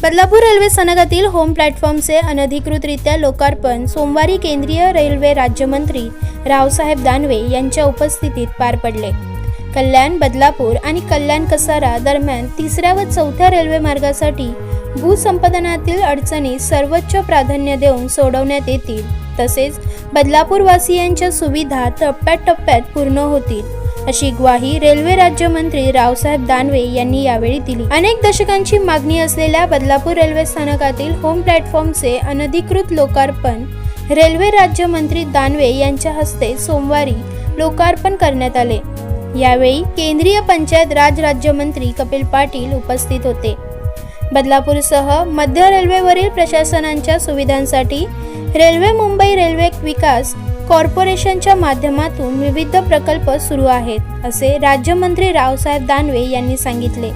Badlapur railway स्थानकातील home प्लॅटफॉर्मचे अनधिकृतरित्या लोकार्पण सोमवारी केंद्रीय रेल्वे राज्यमंत्री रावसाहेब दानवे यांच्या उपस्थितीत पार पडले. कल्याण बदलापूर आणि कल्याण कसारा दरम्यान तिसऱ्या व चौथ्या रेल्वे मार्गासाठी भूसंपादनातील अडचणी सर्वोच्च प्राधान्य देऊन सोडवण्यात येतील, तसेच बदलापूर वासियांच्या सुविधा टप्प्याटप्प्यात पूर्ण होतील, अशी ग्वाही रेल्वे राज्यमंत्री रावसाहेब दानवे यांनी यावेळी दिली. अनेक दशकांची मागणी असलेल्या बदलापूर रेल्वे स्थानकातील होम प्लॅटफॉर्मचे अनधिकृत लोकार्पण रेल्वे राज्यमंत्री दानवे यांच्या हस्ते सोमवारी लोकार्पण करण्यात आले. यावेळी केंद्रीय पंचायत राज राज्यमंत्री कपिल पाटील उपस्थित होते. बदलापूरसह मध्य रेल्वेवरील प्रशासनाच्या सुविधांसाठी रेल्वे मुंबई रेल्वे विकास कॉर्पोरेशनच्या माध्यमातून विविध प्रकल्प सुरू आहेत, असे राज्यमंत्री रावसाहेब दानवे यांनी सांगितले.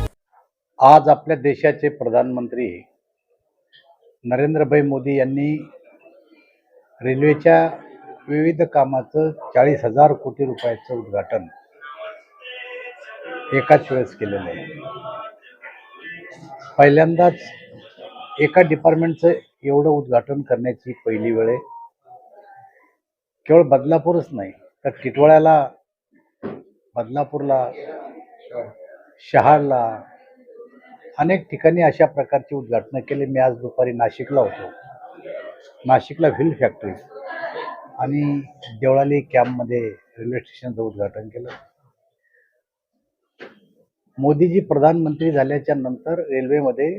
आज आपल्या देशाचे प्रधानमंत्री नरेंद्रभाई मोदी यांनी रेल्वेच्या विविध कामाचं 40,000 कोटी रुपयाचं उद्घाटन एकाच वेळेस केलेलं आहे. पहिल्यांदाच एका डिपार्टमेंटचं एवढं उद्घाटन करण्याची पहिली वेळ आहे. केवळ बदलापूरच नाही तर टिटवाळ्याला, बदलापूरला, शहाडला अनेक ठिकाणी अशा प्रकारची उद्घाटनं केली. मी आज दुपारी नाशिकला होतो. नाशिकला व्हील फॅक्टरी आणि देवळाली कॅम्पमध्ये रेल्वे स्टेशनचं उद्घाटन केलं. मोदीजी प्रधानमंत्री झाल्याच्या नंतर रेल्वेमध्ये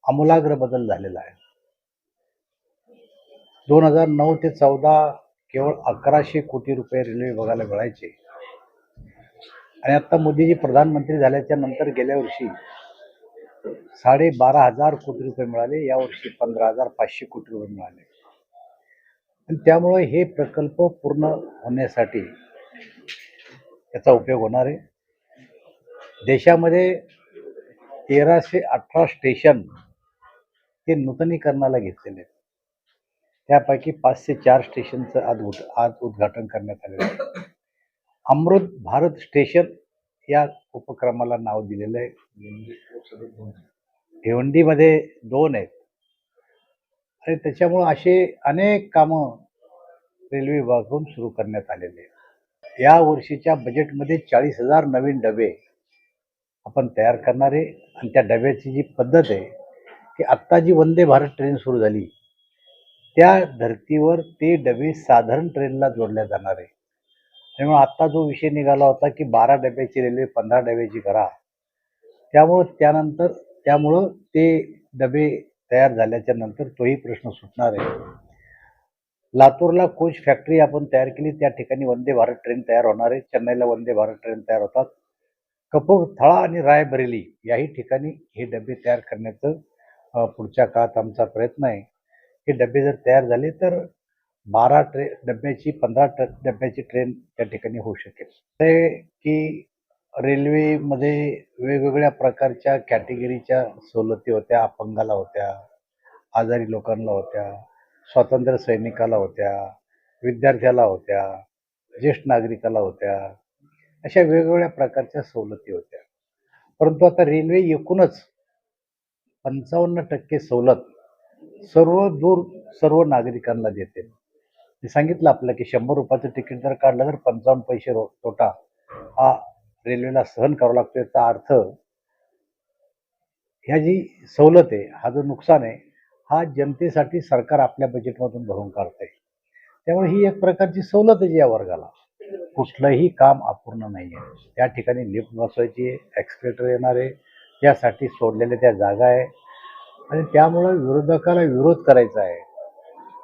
आमूलाग्र बदल झालेला आहे. 2009 ते 14 केवळ 1100 कोटी रुपये रेल्वे विभागाला मिळायचे आणि आता मोदीजी प्रधानमंत्री झाल्याच्या नंतर गेल्या वर्षी 12,500 कोटी रुपये मिळाले. यावर्षी 15,500 कोटी रुपये मिळाले. आणि त्यामुळे हे प्रकल्प पूर्ण होण्यासाठी याचा उपयोग होणार आहे. देशामध्ये 1318 स्टेशन हे नूतनीकरणाला घेतलेले आहेत. त्यापैकी 5 ते 4 स्टेशनचं आज उद्घाटन करण्यात आलेलं आहे. अमृत भारत स्टेशन या उपक्रमाला नाव दिलेलं आहे. भिवंडीमध्ये 2 आहेत आणि त्याच्यामुळं असे अनेक कामं रेल्वे विभागाकडून सुरू करण्यात आलेले आहेत. या वर्षीच्या बजेटमध्ये 40,000 नवीन डबे आपण तयार करणार आहे आणि त्या डब्याची जी पद्धत आहे की आत्ता जी वंदे भारत ट्रेन सुरू झाली त्या धर्तीवर ते डबे साधारण ट्रेनला जोडल्या जाणार आहे. त्यामुळे आत्ता जो विषय निघाला होता की 12 डब्याची रेल्वे 15 डब्याची करा, त्यामुळं ते डबे तयार झाल्याच्या नंतर तोही प्रश्न सुटणार आहे. लातूरला कोच फॅक्टरी आपण तयार केली, त्या ठिकाणी वंदे भारत ट्रेन तयार होणार आहे. चेन्नईला वंदे भारत ट्रेन तयार होतात. कपूरथळा आणि रायबरेली याही ठिकाणी हे डबे तयार करण्याचं पुढच्या काळात आमचा प्रयत्न आहे. हे डबे जर तयार झाले तर 12 डब्याची 15 डब्याची ट्रेन त्या ठिकाणी होऊ शकेल. ते की रेल्वेमध्ये वेगवेगळ्या प्रकारच्या कॅटेगरीच्या सवलती होत्या. अपंगाला होत्या, आजारी लोकांना होत्या, स्वातंत्र्य सैनिकाला होत्या, विद्यार्थ्याला होत्या, ज्येष्ठ नागरिकाला होत्या. अशा वेगवेगळ्या प्रकारच्या सवलती होत्या. परंतु आता रेल्वे एकूणच 55% सवलत सर्व नागरिकांना देते. मी सांगितलं आपलं की 100 रुपयाचं तिकीट जर काढलं तर 55 पैसे तोटा हा रेल्वेला सहन करावा लागतो. याचा अर्थ ह्या जी सवलत आहे, हा जो नुकसान आहे, हा जनतेसाठी सरकार आपल्या बजेटमधून भरून काढतंय. त्यामुळे ही एक प्रकारची सवलत आहे या वर्गाला. कुठलंही काम अपूर्ण नाही आहे. त्या ठिकाणी लिफ्ट बसवायची आहे, एक्सकलेटर येणार आहे, यासाठी सोडलेल्या त्या जागा आहे आणि त्यामुळं विरोधकाला विरोध करायचा आहे.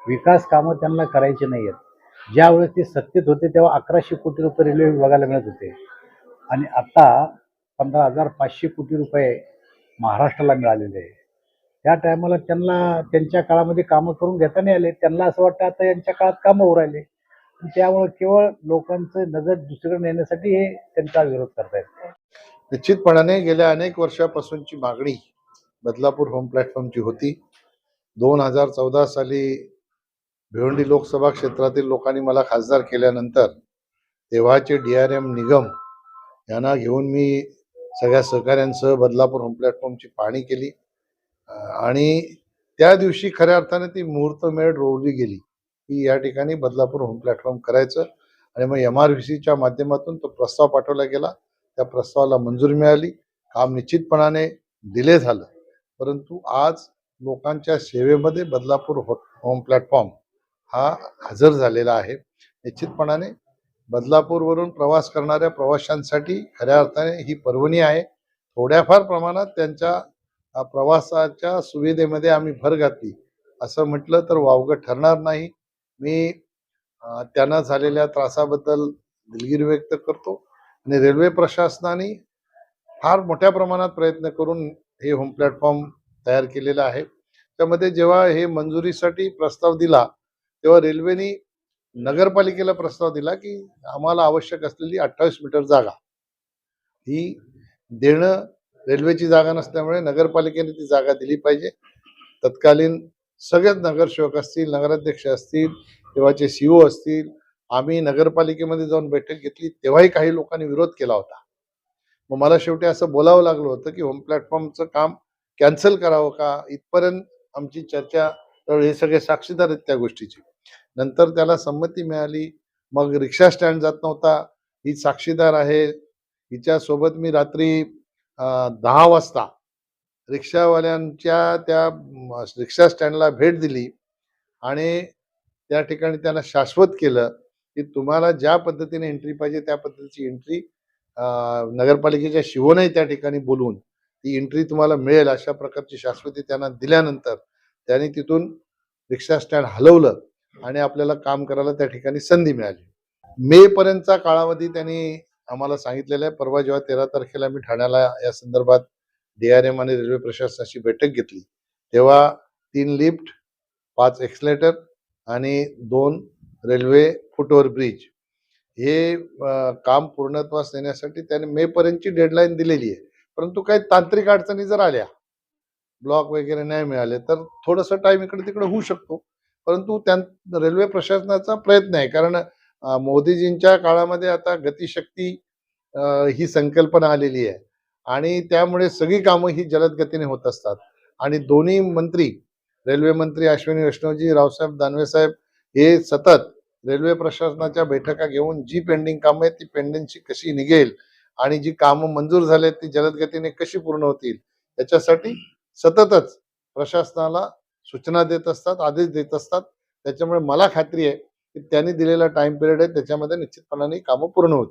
विकास कामं त्यांना करायची नाही आहेत. ज्यावेळेस ते सत्तेत होते तेव्हा 1100 कोटी रुपये रेल्वे विभागाला मिळत होते आणि आता 15,500 कोटी रुपये महाराष्ट्राला मिळालेले आहे. त्या टायमाला त्यांना त्यांच्या काळामध्ये कामं करून घेता नाही आले. त्यांना असं वाटतं आता यांच्या काळात कामं होऊ राहिले. त्यामुळे केवळ लोकांचं नजर दुसरीकडे नेण्यासाठी हे त्यांचा विरोध करतायत. निश्चितपणाने गेल्या अनेक वर्षापासूनची मागणी बदलापूर होम प्लॅटफॉर्मची होती. 2014 साली भिवंडी लोकसभा क्षेत्रातील लोकांनी मला खासदार केल्यानंतर तेव्हाचे DRM निगम यांना घेऊन मी सगळ्या सहकाऱ्यांसह बदलापूर होम प्लॅटफॉर्मची पाहणी केली आणि त्या दिवशी खऱ्या अर्थाने ती मुहूर्तमेढ रोवली गेली की या ठिकाणी बदलापूर होम प्लॅटफॉर्म करायचं. आणि मग MRVCच्या माध्यमातून तो प्रस्ताव पाठवला गेला. त्या प्रस्तावाला मंजुरी मिळाली. काम निश्चितपणाने डिले झालं, परंतु आज लोकांच्या सेवेमध्ये बदलापूर होम प्लॅटफॉर्म हा हजर झालेला आहे. निश्चितपणाने बदलापूरवरून प्रवास करणाऱ्या प्रवाशांसाठी खऱ्या अर्थाने ही पर्वणी आहे. थोड्याफार प्रमाणात त्यांच्या प्रवासाच्या सुविधेमध्ये आम्ही भर घातली असं म्हटलं तर वावगं ठरणार नाही. मी त्यांना झालेल्या त्रासाबद्दल दिलगिरी व्यक्त करतो आणि रेल्वे प्रशासनाने फार मोठ्या प्रमाणात प्रयत्न करून हे होम प्लॅटफॉर्म तयार केलेलं आहे. त्यामध्ये जेव्हा हे मंजुरीसाठी प्रस्ताव दिला तेव्हा रेल्वेने नगरपालिकेला प्रस्ताव दिला की आम्हाला आवश्यक असलेली 28 मीटर जागा ही देणं रेल्वेची जागा नसल्यामुळे नगरपालिकेने ती जागा दिली पाहिजे. तत्कालीन सगळेच नगरसेवक असतील, नगराध्यक्ष असतील, तेव्हाचे CO असतील, आम्ही नगरपालिकेमध्ये जाऊन बैठक घेतली तेव्हाही काही लोकांनी विरोध केला होता. मग मला शेवटी असं बोलावं लागलं होतं की होम प्लॅटफॉर्मचं काम कॅन्सल करावं का, इथपर्यंत आमची चर्चा. तर हे सगळे साक्षीदार आहेत त्या गोष्टीचे. नंतर त्याला संमती मिळाली. मग रिक्षा स्टँड जात नव्हता, ही साक्षीदार आहे. हिच्यासोबत मी रात्री 10 वाजता रिक्षावाल्यांच्या त्या रिक्षा स्टँडला भेट दिली आणि त्या ठिकाणी त्यांना शाश्वत केलं की तुम्हाला ज्या पद्धतीने एंट्री पाहिजे त्या पद्धतीची एंट्री नगरपालिकेच्या शिवोनही त्या ठिकाणी बोलवून ती एंट्री तुम्हाला मिळेल अशा प्रकारची शाश्वती त्यांना दिल्यानंतर त्यांनी तिथून रिक्षा स्टँड हलवलं आणि आपल्याला काम करायला त्या ठिकाणी संधी मिळाली. मे पर्यंतचा कालावधी त्यांनी आम्हाला सांगितलेला आहे. परवा जेव्हा 13 तारखेला मी ठाण्याला या संदर्भात DRM आणि रेल्वे प्रशासनाची बैठक घेतली तेव्हा 3 लिफ्ट, 5 एक्सलेटर आणि 2 रेल्वे फुटओव्हर ब्रिज हे काम पूर्णत्वास नेण्यासाठी त्याने मे पर्यंतची डेडलाईन दिलेली आहे. परंतु काही तांत्रिक अडचणी जर आल्या, ब्लॉक वगैरे नाही मिळाले तर थोडंसं टाइम इकडे तिकडे होऊ शकतो. परंतु रेल्वे प्रशासनाचा प्रयत्न आहे, कारण मोदीजींच्या काळामध्ये आता गतिशक्ती ही संकल्पना आलेली आहे आणि त्यामुळे सगळी कामं ही जलद गतीने होत असतात. आणि दोन्ही मंत्री, रेल्वे मंत्री अश्विनी वैष्णवजी, रावसाहेब दानवे साहेब हे सतत रेल्वे प्रशासनाच्या बैठका घेऊन जी पेंडिंग कामं आहेत ती पेंडिंगची कशी निघेल आणि जी कामं मंजूर झालेत ती जलद गतीने कशी पूर्ण होतील याच्यासाठी सततच प्रशासनाला सूचना देत असतात, आदेश देत असतात. त्याच्यामुळे मला खात्री आहे की त्यांनी दिलेला टाइम पिरियड आहे त्याच्यामध्ये निश्चितपणाने कामं पूर्ण होतील.